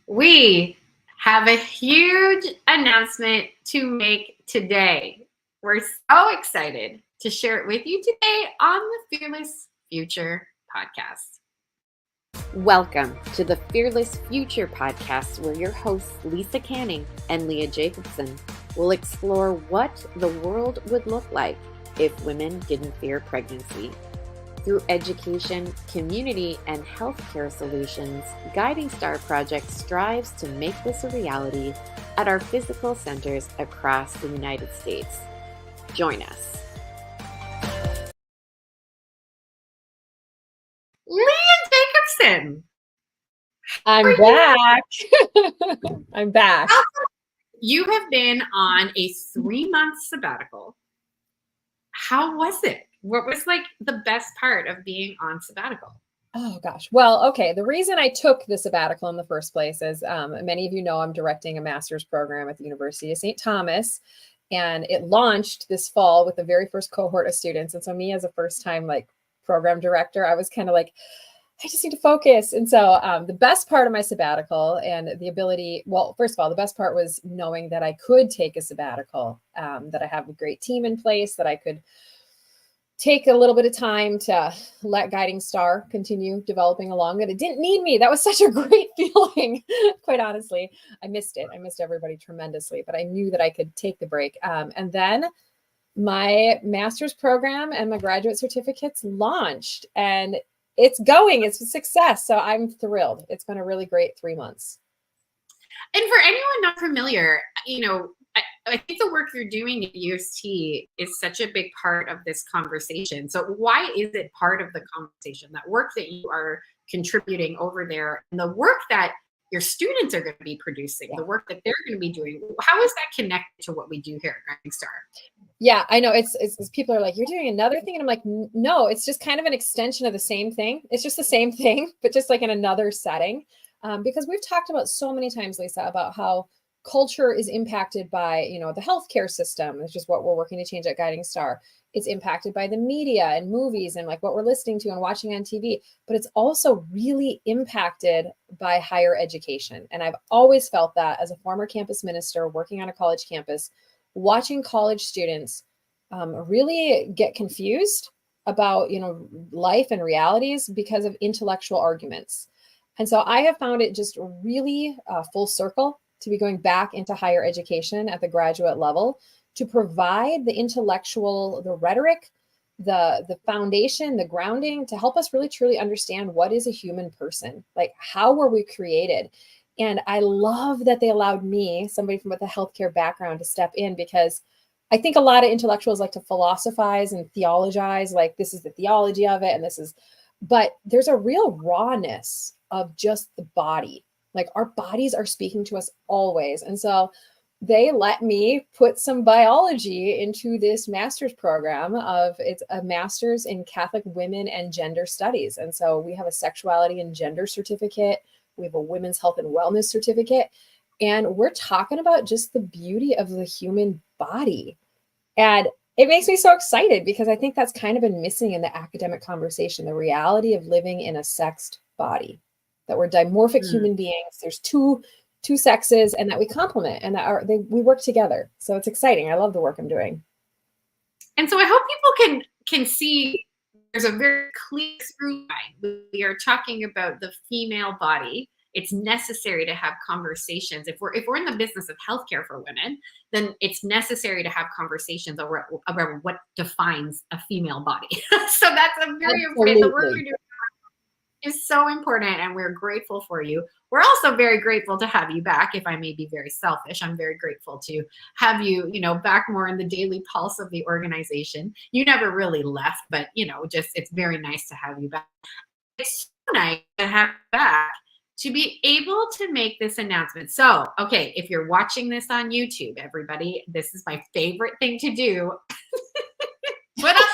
We have a huge announcement to make today. We're so excited to share it with you today on the Fearless Future podcast. Welcome to the Fearless Future podcast, where your hosts Lisa Canning and Leah Jacobson will explore what the world would look like if women didn't fear pregnancy. Through education, community, and healthcare solutions, Guiding Star Project strives to make this a reality at our physical centers across the United States. Join us. Leah Jacobson. I'm back. I'm back. You have been on a 3-month sabbatical. How was it? What was like the best part of being on sabbatical? Oh gosh. Well, okay. The reason I took the sabbatical in the first place is many of you know I'm directing a master's program at the University of St. Thomas, and it launched this fall with the very first cohort of students. And so me as a first-time program director, I was kind of like, I just need to focus. And so the best part of my sabbatical and the ability, well, first of all, the best part was knowing that I could take a sabbatical, that I have a great team in place, that I could take a little bit of time to let Guiding Star continue developing along, that it didn't need me. That was such a great feeling, quite honestly. I missed it. I missed everybody tremendously, but I knew that I could take the break. And then my master's program and my graduate certificates launched, and it's going. It's a success. So I'm thrilled. It's been a really great 3 months. And for anyone not familiar, I think the work you're doing at UST is such a big part of this conversation. So why is it part of the conversation, that work that you are contributing over there and the work that your students are going to be producing, the work that they're going to be doing? How is that connected to what we do here at Guiding Star? Yeah, I know. It's people are like, you're doing another thing. And I'm like, no, it's just kind of an extension of the same thing. It's just the same thing, but just like in another setting. Because we've talked about so many times, Lisa, about how culture is impacted by, the healthcare system, which is what we're working to change at Guiding Star. It's impacted by the media and movies and like what we're listening to and watching on TV, but it's also really impacted by higher education. And I've always felt that as a former campus minister working on a college campus, watching college students really get confused about, life and realities because of intellectual arguments. And so I have found it just really full circle to be going back into higher education at the graduate level to provide the intellectual, the rhetoric, the foundation, the grounding to help us really truly understand what is a human person, like how were we created. And I love that they allowed me, somebody from with a healthcare background, to step in, because I think a lot of intellectuals like to philosophize and theologize, like this is the theology of it, and this is, but there's a real rawness of just the body. Like our bodies are speaking to us always. And so they let me put some biology into this master's program it's a master's in Catholic women and gender studies. And so we have a sexuality and gender certificate. We have a women's health and wellness certificate. And we're talking about just the beauty of the human body. And it makes me so excited because I think that's kind of been missing in the academic conversation, the reality of living in a sexed body, that we're dimorphic human beings. There's two sexes, and that we complement, and that we work together. So it's exciting. I love the work I'm doing. And so I hope people can see there's a very clear through line. We are talking about the female body. It's necessary to have conversations. If we're in the business of healthcare for women, then it's necessary to have conversations about what defines a female body. So that's a very important. The work you're doing is so important, and we're grateful for you. We're also very grateful to have you back. If I may be very selfish, I'm very grateful to have you, back more in the daily pulse of the organization. You never really left, but just it's very nice to have you back. It's so nice to have you back to be able to make this announcement. So, okay, if you're watching this on YouTube, everybody, this is my favorite thing to do. Put up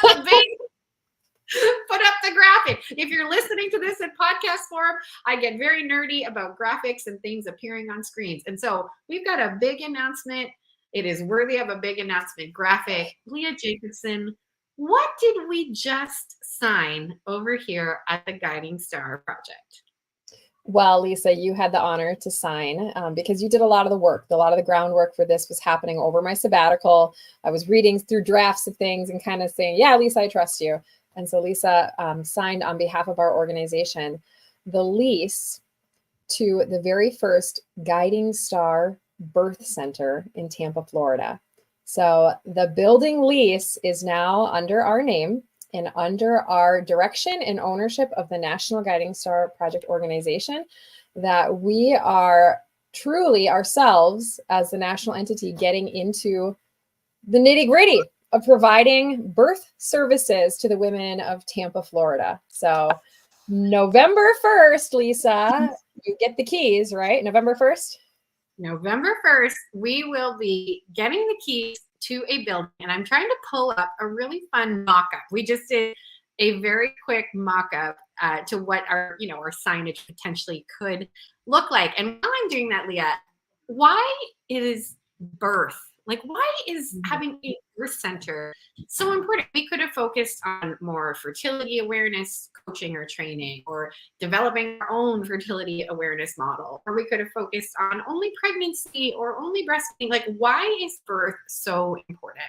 the graphic. If you're listening to this in podcast form, I get very nerdy about graphics and things appearing on screens. And so we've got a big announcement. It is worthy of a big announcement graphic. Leah Jacobson, what did we just sign over here at the Guiding Star Project? Well, Lisa, you had the honor to sign because you did a lot of the work. A lot of the groundwork for this was happening over my sabbatical. I was reading through drafts of things and kind of saying, yeah, Lisa, I trust you. And so Lisa signed on behalf of our organization the lease to the very first Guiding Star Birth Center in Tampa, Florida. So the building lease is now under our name and under our direction and ownership of the National Guiding Star Project organization, that we are truly ourselves as the national entity getting into the nitty-gritty of providing birth services to the women of Tampa, Florida. So November 1st, Lisa, you get the keys, right? November 1st? November 1st, we will be getting the keys to a building, and I'm trying to pull up a really fun mock-up. We just did a very quick mock-up to what our signage potentially could look like. And while I'm doing that, Leah, why is birth, like why is having a birth center so important? We could have focused on more fertility awareness coaching or training, or developing our own fertility awareness model, or we could have focused on only pregnancy or only breastfeeding. Like, why is birth so important?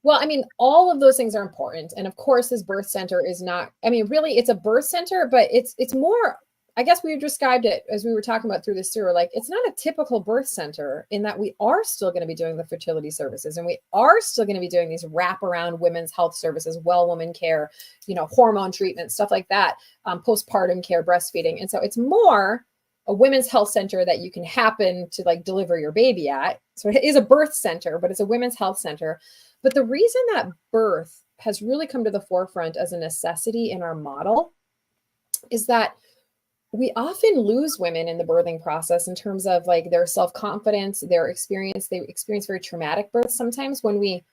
Well, I mean, all of those things are important. And of course, this birth center is not, I mean, really, it's a birth center, but it's more, I guess we described it as we were talking about through this tour, like it's not a typical birth center in that we are still going to be doing the fertility services, and we are still going to be doing these wraparound women's health services, well woman care, hormone treatment, stuff like that, postpartum care, breastfeeding. And so it's more a women's health center that you can happen to like deliver your baby at. So it is a birth center, but it's a women's health center. But the reason that birth has really come to the forefront as a necessity in our model is that we often lose women in the birthing process in terms of like their self-confidence, their experience. They experience very traumatic births sometimes when we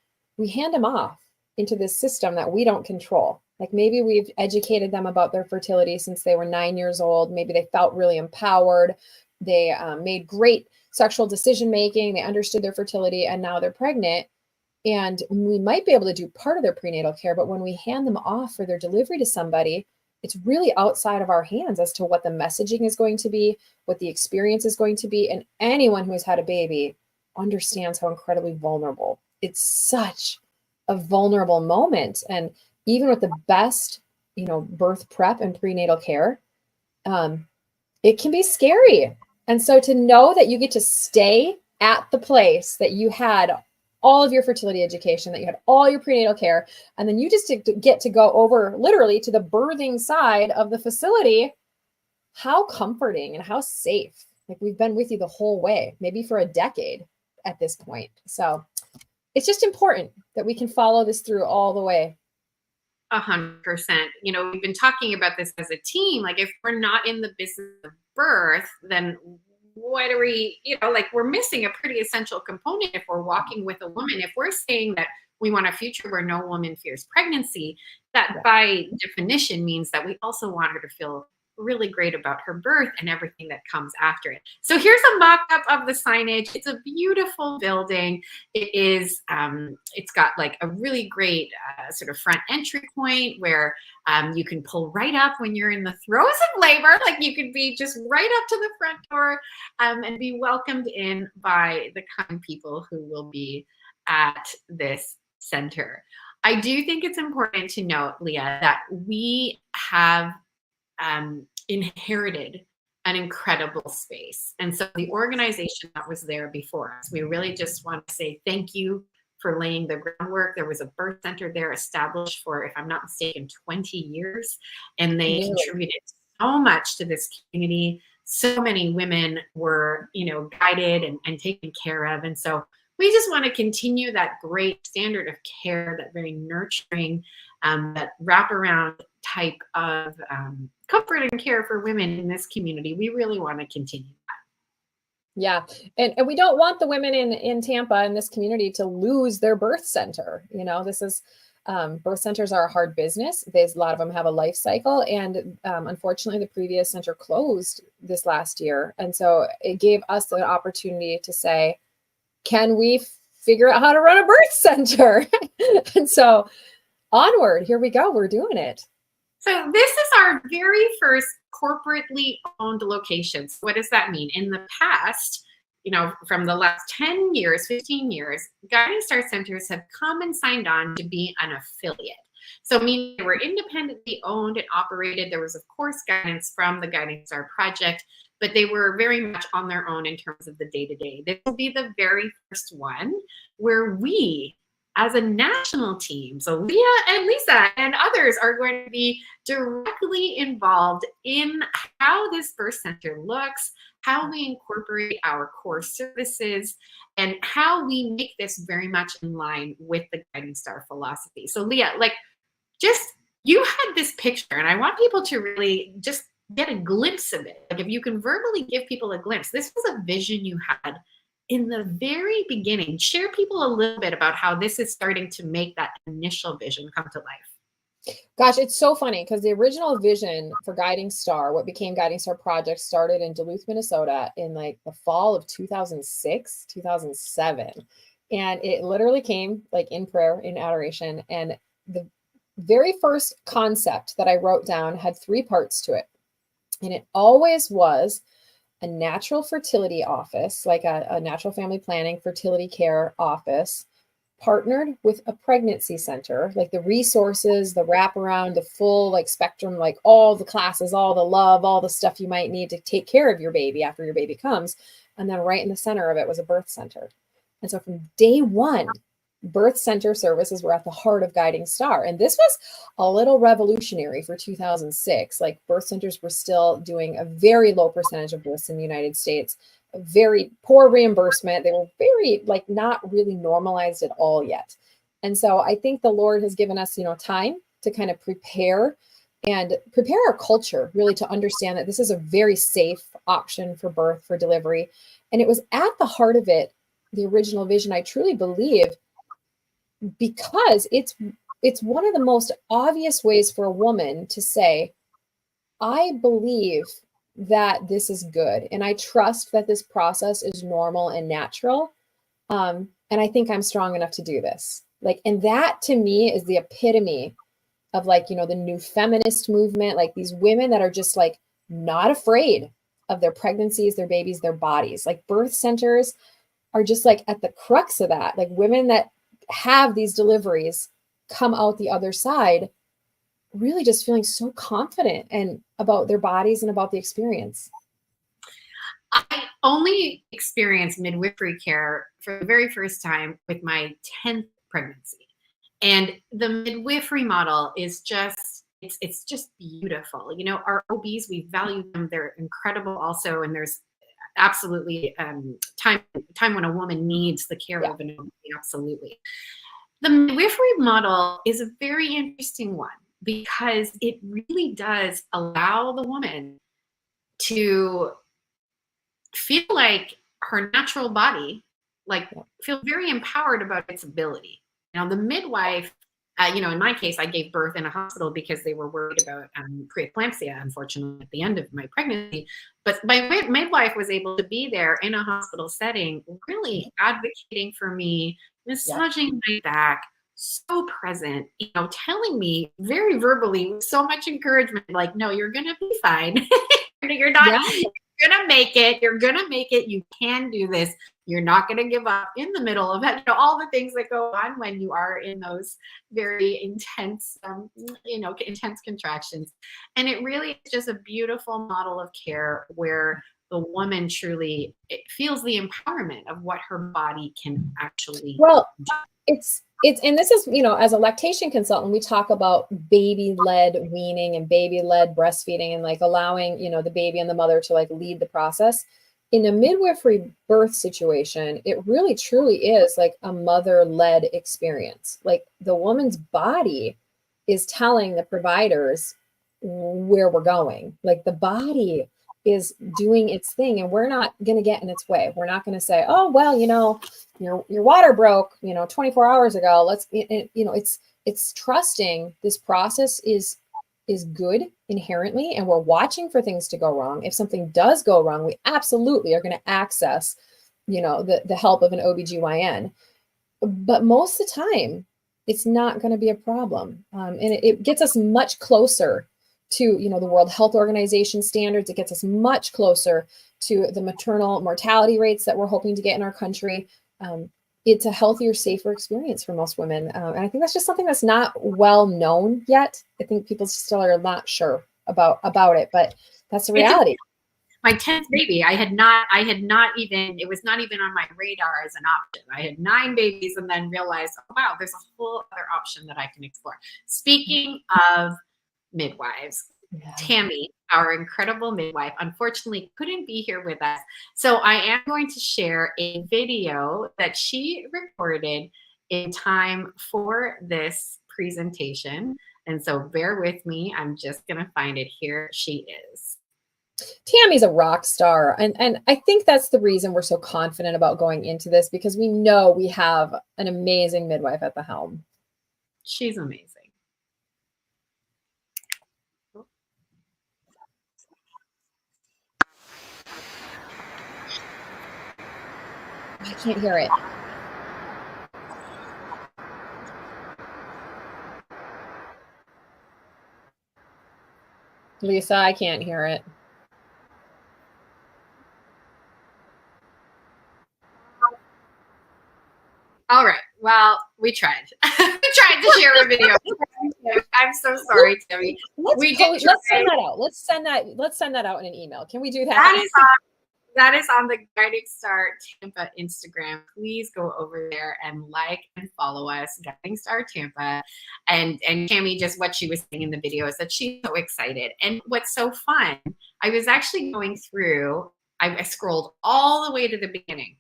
hand them off into this system that we don't control. Like maybe we've educated them about their fertility since they were 9 years old. Maybe they felt really empowered. They made great sexual decision-making. They understood their fertility, and now they're pregnant. And we might be able to do part of their prenatal care, but when we hand them off for their delivery to somebody, it's really outside of our hands as to what the messaging is going to be, what the experience is going to be. And anyone who has had a baby understands how incredibly vulnerable. It's such a vulnerable moment. And even with the best, birth prep and prenatal care, it can be scary. And so to know that you get to stay at the place that you had all of your fertility education, that you had all your prenatal care, and then you just get to go over literally to the birthing side of the facility, how comforting and how safe. Like we've been with you the whole way, maybe for a decade at this point. So it's just important that we can follow this through all the way. 100%. We've been talking about this as a team. Like if we're not in the business of birth, then what are we, we're missing a pretty essential component if we're walking with a woman. If we're saying that we want a future where no woman fears pregnancy, that by definition means that we also want her to feel really great about her birth and everything that comes after it. So here's a mock-up of the signage. It's a beautiful building. It is, it's got like a really great sort of front entry point where you can pull right up when you're in the throes of labor. Like you could be just right up to the front door and be welcomed in by the kind people who will be at this center. I do think it's important to note, Leah, that we have inherited an incredible space. And so the organization that was there before us, we really just want to say thank you for laying the groundwork. There was a birth center there established for, if I'm not mistaken, 20 years. And they contributed so much to this community. So many women were, guided and taken care of. And so we just want to continue that great standard of care, that very nurturing, that wraparound type of comfort and care for women in this community. We really want to continue that. Yeah. And we don't want the women in Tampa, in this community, to lose their birth center. This is, birth centers are a hard business. A lot of them have a life cycle. And unfortunately, the previous center closed this last year. And so it gave us the opportunity to say, can we figure out how to run a birth center? And so onward, here we go. We're doing it. So this is our very first corporately owned locations. What does that mean? In the past, from the last 10 years, 15 years, Guiding Star Centers have come and signed on to be an affiliate. So meaning they were independently owned and operated. There was, of course, guidance from the Guiding Star Project, but they were very much on their own in terms of the day-to-day. This will be the very first one where we, as a national team, so Leah and Lisa and others are going to be directly involved in how this birth center looks, how we incorporate our core services, and how we make this very much in line with the Guiding Star philosophy. So Leah, you had this picture, and I want people to really just get a glimpse of it. Like, if you can verbally give people a glimpse, this was a vision you had in the very beginning. Share people a little bit about how this is starting to make that initial vision come to life. Gosh, it's so funny because the original vision for Guiding Star, what became Guiding Star Project, started in Duluth, Minnesota in like the fall of 2006, 2007. And it literally came like in prayer, in adoration. And the very first concept that I wrote down had 3 parts to it. And it always was a natural fertility office, like a natural family planning fertility care office, partnered with a pregnancy center, like the resources, the wraparound, the full like spectrum, like all the classes, all the love, all the stuff you might need to take care of your baby after your baby comes. And then right in the center of it was a birth center. And so from day one, birth center services were at the heart of Guiding Star. And this was a little revolutionary for 2006. Like, birth centers were still doing a very low percentage of births in the United States, very poor reimbursement. They were very not really normalized at all yet. And so I think the Lord has given us, time to kind of prepare our culture really to understand that this is a very safe option for birth, for delivery. And it was at the heart of it, the original vision, I truly believe, because it's one of the most obvious ways for a woman to say, I believe that this is good, and I trust that this process is normal and natural, and I think I'm strong enough to do this. And that to me is the epitome of the new feminist movement, like these women that are just not afraid of their pregnancies, their babies, their bodies. Birth centers are just at the crux of that. Women that have these deliveries come out the other side really just feeling so confident and about their bodies and about the experience. I only experienced midwifery care for the very first time with my 10th pregnancy. And the midwifery model is just, it's just beautiful. Our OBs, we value them. They're incredible also. And there's absolutely time when a woman needs the care of an OB, absolutely. The midwifery model is a very interesting one because it really does allow the woman to feel like her natural body, feel very empowered about its ability. The midwife, in my case, I gave birth in a hospital because they were worried about preeclampsia, unfortunately, at the end of my pregnancy. But my midwife was able to be there in a hospital setting, really advocating for me, massaging my back, so present, telling me very verbally with so much encouragement, no, you're going to be fine. You're not going to make it. You're going to make it. You can do this. You're not going to give up in the middle of it. All the things that go on when you are in those very intense, intense contractions. And it really is just a beautiful model of care where the woman truly feels the empowerment of what her body can actually do. And this is, as a lactation consultant, we talk about baby-led weaning and baby-led breastfeeding and allowing, the baby and the mother to lead the process. In a midwifery birth situation, it really truly is a mother-led experience. The woman's body is telling the providers where we're going. The body is doing its thing, and we're not going to get in its way. We're not going to say, oh, well, your water broke, 24 hours ago. It's trusting this process is good inherently, and we're watching for things to go wrong. If something does go wrong, we absolutely are going to access, the help of an OBGYN. But most of the time, it's not going to be a problem. And it gets us much closer to, the World Health Organization standards. It gets us much closer to the maternal mortality rates that we're hoping to get in our country. It's a healthier, safer experience for most women. And I think that's just something that's not well known yet. I think people still are not sure about it, but that's the reality. My 10th baby, it was not even on my radar as an option. I had 9 babies and then realized, oh, wow, there's a whole other option that I can explore. Speaking of midwives, Tammy, our incredible midwife, unfortunately couldn't be here with us. So I am going to share a video that she recorded in time for this presentation. And so bear with me. I'm just going to find it. Here she is. Tammy's a rock star. And I think that's the reason we're so confident about going into this, because we know we have an amazing midwife at the helm. She's amazing. I can't hear it. Lisa, I can't hear it. All right. Well, we tried. We tried to share a video. I'm so sorry, Tammy. Let's send that out. Let's send that out in an email. Can we do that? That is on the Guiding Star Tampa Instagram. Please go over there and like and follow us, Guiding Star Tampa. And Tammy, just what she was saying in the video is that she's so excited. And what's so fun, I was actually going through, I scrolled all the way to the beginning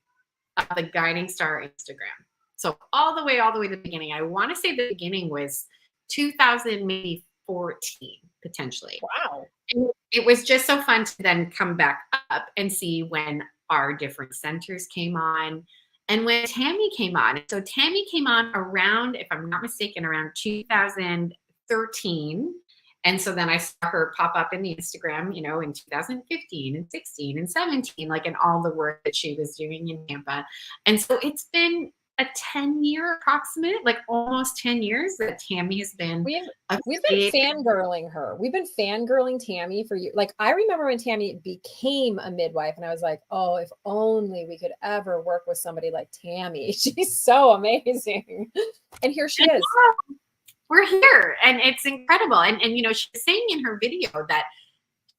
of the Guiding Star Instagram. So all the way to the beginning. I want to say the beginning was 2014, potentially. Wow. And it was just so fun to then come back up and see when our different centers came on and when Tammy came on. So Tammy came on around, if I'm not mistaken, around 2013. And so then I saw her pop up in the Instagram, in 2015 and 16 and 17, like in all the work that she was doing in Tampa. And so it's been a 10-year approximate, like almost 10 years that Tammy has been. We've been fangirling her. We've been fangirling Tammy for you. Like, I remember when Tammy became a midwife and I was like, oh, if only we could ever work with somebody like Tammy. She's so amazing. And here she is. We're here and it's incredible. And she was saying in her video that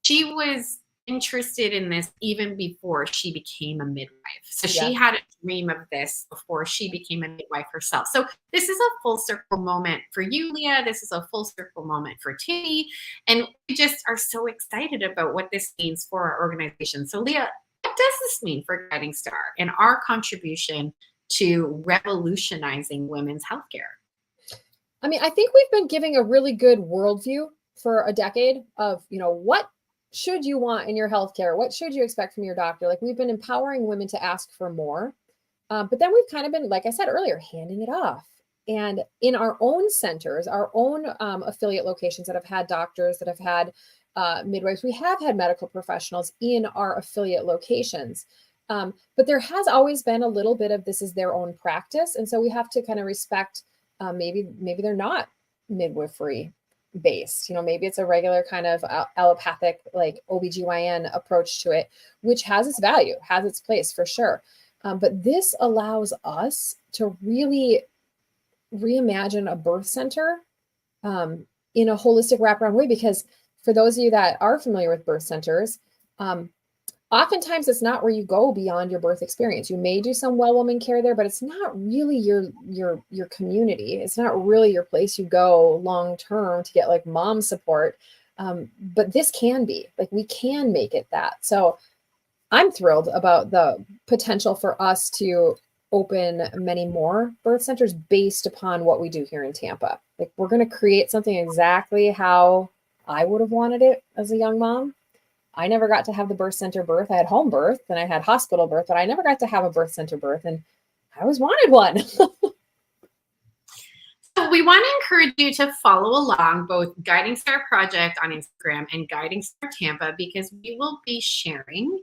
she was interested in this even before she became a midwife. So she had a dream of this before she became a midwife herself. So this is a full circle moment for you, Leah. This is a full circle moment for Tammy. And we just are so excited about what this means for our organization. So Leah, what does this mean for Guiding Star and our contribution to revolutionizing women's healthcare? I mean, I think we've been giving a really good worldview for a decade of, what should you want in your healthcare? What should you expect from your doctor? Like, we've been empowering women to ask for more. But then we've kind of been, like I said earlier, handing it off. And in our own centers, our own affiliate locations that have had doctors, that have had midwives, we have had medical professionals in our affiliate locations. But there has always been a little bit of this is their own practice. And so we have to kind of respect maybe they're not midwifery based, maybe it's a regular kind of allopathic, like OBGYN approach to it, which has its value, has its place for sure. But this allows us to really reimagine a birth center in a holistic wraparound way, because for those of you that are familiar with birth centers, oftentimes it's not where you go beyond your birth experience. You may do some well woman care there, but it's not really your community. It's not really your place you go long term to get like mom support. But this can be, like, we can make it that. So I'm thrilled about the potential for us to open many more birth centers based upon what we do here in Tampa. Like, we're going to create something exactly how I would have wanted it as a young mom. I never got to have the birth center birth. I had home birth and I had hospital birth, but I never got to have a birth center birth, and I always wanted one. So we want to encourage you to follow along both Guiding Star Project on Instagram and Guiding Star Tampa, because we will be sharing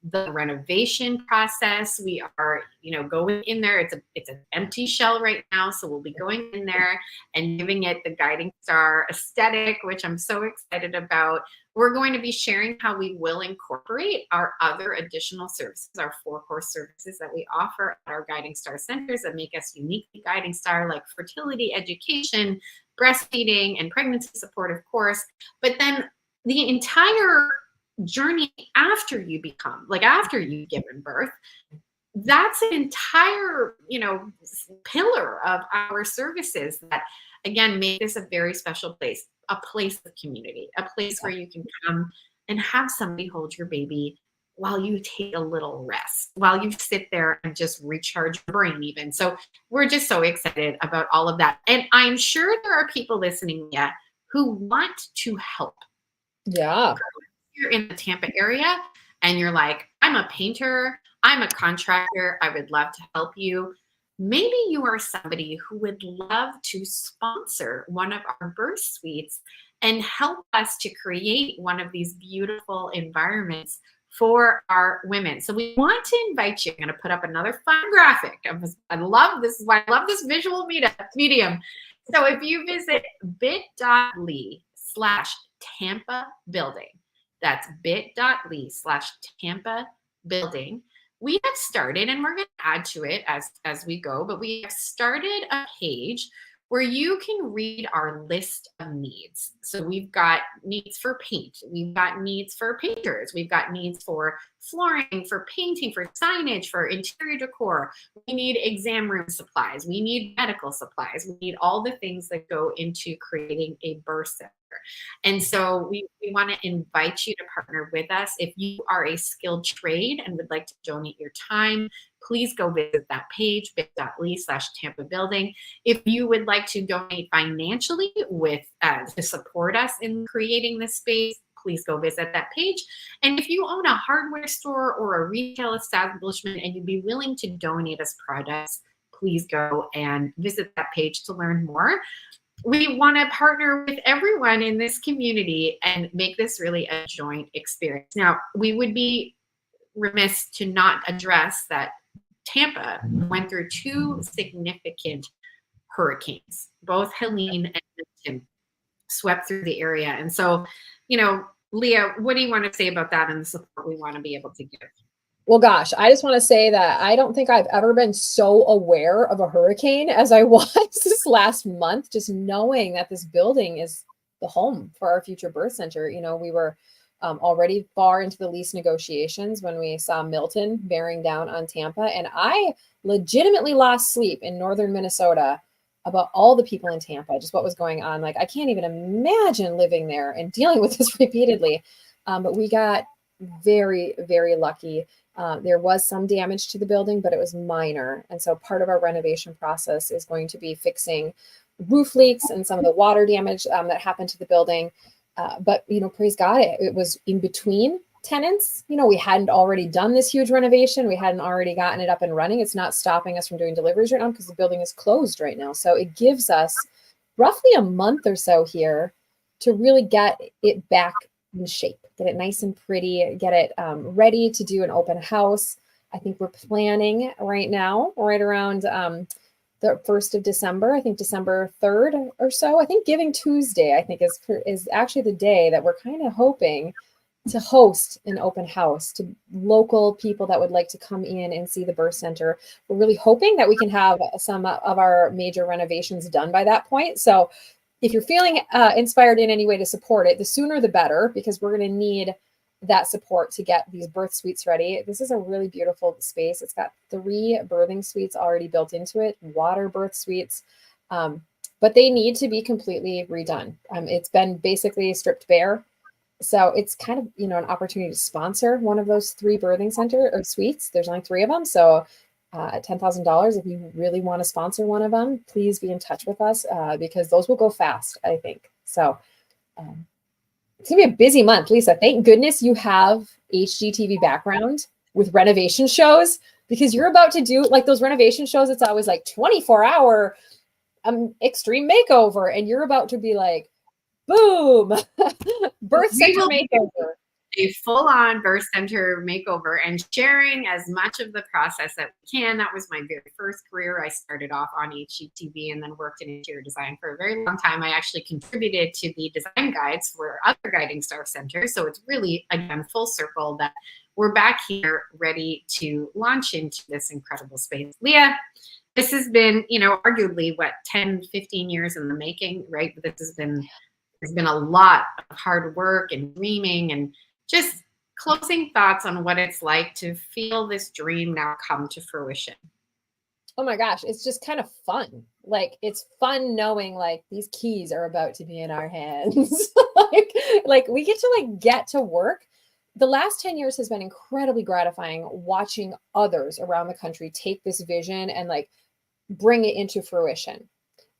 the renovation process. We are, going in there. It's an empty shell right now. So we'll be going in there and giving it the Guiding Star aesthetic, which I'm so excited about. We're going to be sharing how we will incorporate our other additional services, our 4 core services that we offer at our Guiding Star centers that make us uniquely Guiding Star, like fertility education, breastfeeding, and pregnancy support, of course. But then the entire journey after you've given birth, that's an entire, pillar of our services that, again, make this a very special place, a place of community, a place where you can come and have somebody hold your baby while you take a little rest, while you sit there and just recharge your brain even. So we're just so excited about all of that. And I'm sure there are people listening, who want to help. Yeah. You're in the Tampa area and you're like, I'm a painter, I'm a contractor, I would love to help you. Maybe you are somebody who would love to sponsor one of our birth suites and help us to create one of these beautiful environments for our women. So we want to invite you. I'm going to put up another fun graphic. I love this. Is why I love this visual medium. So if you visit bit.ly/Tampa building, that's bit.ly/Tampa building. We have started, and we're going to add to it as we go, but we have started a page where you can read our list of needs. So we've got needs for paint. We've got needs for painters. We've got needs for flooring, for painting, for signage, for interior decor. We need exam room supplies. We need medical supplies. We need all the things that go into creating a birth center. And so we want to invite you to partner with us. If you are a skilled trade and would like to donate your time, please go visit that page, bit.ly/Tampa building. If you would like to donate financially to support us in creating this space, please go visit that page. And if you own a hardware store or a retail establishment and you'd be willing to donate us products, please go and visit that page to learn more. We want to partner with everyone in this community and make this really a joint experience. Now, we would be remiss to not address that Tampa went through 2 significant hurricanes. Both Helene and Milton swept through the area. And so, Leah, what do you want to say about that and the support we want to be able to give? Well, gosh, I just want to say that I don't think I've ever been so aware of a hurricane as I was this last month, just knowing that this building is the home for our future birth center. We were already far into the lease negotiations when we saw Milton bearing down on Tampa. And I legitimately lost sleep in northern Minnesota about all the people in Tampa, just what was going on. Like, I can't even imagine living there and dealing with this repeatedly. But we got very, very lucky. There was some damage to the building, but it was minor. And so part of our renovation process is going to be fixing roof leaks and some of the water damage that happened to the building. But, praise God, it was in between tenants. We hadn't already done this huge renovation. We hadn't already gotten it up and running. It's not stopping us from doing deliveries right now because the building is closed right now. So it gives us roughly a month or so here to really get it back in shape, get it nice and pretty, get it ready to do an open house. I think we're planning right now, right around the 1st of December, I think December 3rd or so. I think Giving Tuesday, I think is actually the day that we're kind of hoping to host an open house to local people that would like to come in and see the birth center. We're really hoping that we can have some of our major renovations done by that point. So if you're feeling inspired in any way to support it, the sooner the better, because we're going to need that support to get these birth suites ready. This is a really beautiful space. It's got 3 birthing suites already built into it, water birth suites, but they need to be completely redone. It's been basically stripped bare. So it's kind of, an opportunity to sponsor one of those 3 birthing center or suites. There's only 3 of them. So $10,000. If you really want to sponsor one of them, please be in touch with us because those will go fast, I think. So it's going to be a busy month, Lisa. Thank goodness you have HGTV background with renovation shows because you're about to do like those renovation shows. It's always like 24-hour extreme makeover. And you're about to be like, boom, birth center makeover. a full-on birth center makeover and sharing as much of the process that we can. That was my very first career. I started off on HGTV and then worked in interior design for a very long time. I actually contributed to the design guides for other Guiding Star centers. So it's really, again, full circle that we're back here ready to launch into this incredible space. Leah, this has been, arguably what, 10, 15 years in the making, right? There's been a lot of hard work and dreaming and just closing thoughts on what it's like to feel this dream now come to fruition. Oh my gosh, it's just kind of fun. Like, it's fun knowing like these keys are about to be in our hands. like we get to work. The last 10 years has been incredibly gratifying watching others around the country take this vision and like bring it into fruition.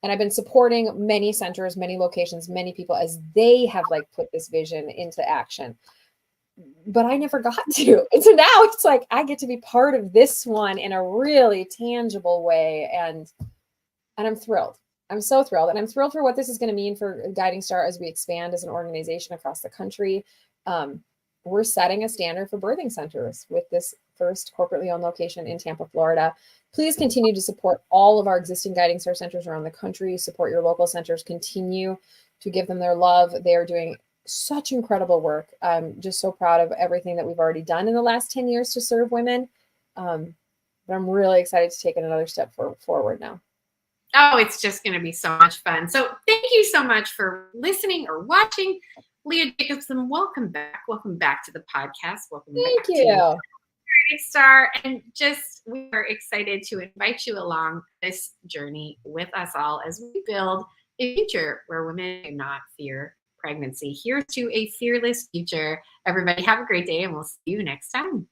And I've been supporting many centers, many locations, many people as they have like put this vision into action. But I never got to. And so now it's like I get to be part of this one in a really tangible way. And I'm thrilled. I'm so thrilled. And I'm thrilled for what this is going to mean for Guiding Star as we expand as an organization across the country. We're setting a standard for birthing centers with this first corporately owned location in Tampa, Florida. Please continue to support all of our existing Guiding Star centers around the country. Support your local centers. Continue to give them their love. They are doing such incredible work. I'm just so proud of everything that we've already done in the last 10 years to serve women. But I'm really excited to take it another step forward now. Oh, it's just going to be so much fun. So thank you so much for listening or watching. Leah Jacobson, welcome back. Welcome back to the podcast. Welcome Thank back you. to Guiding Star. And just, we are excited to invite you along this journey with us all as we build a future where women do not fear pregnancy. Here's to a fearless future. Everybody have a great day and we'll see you next time.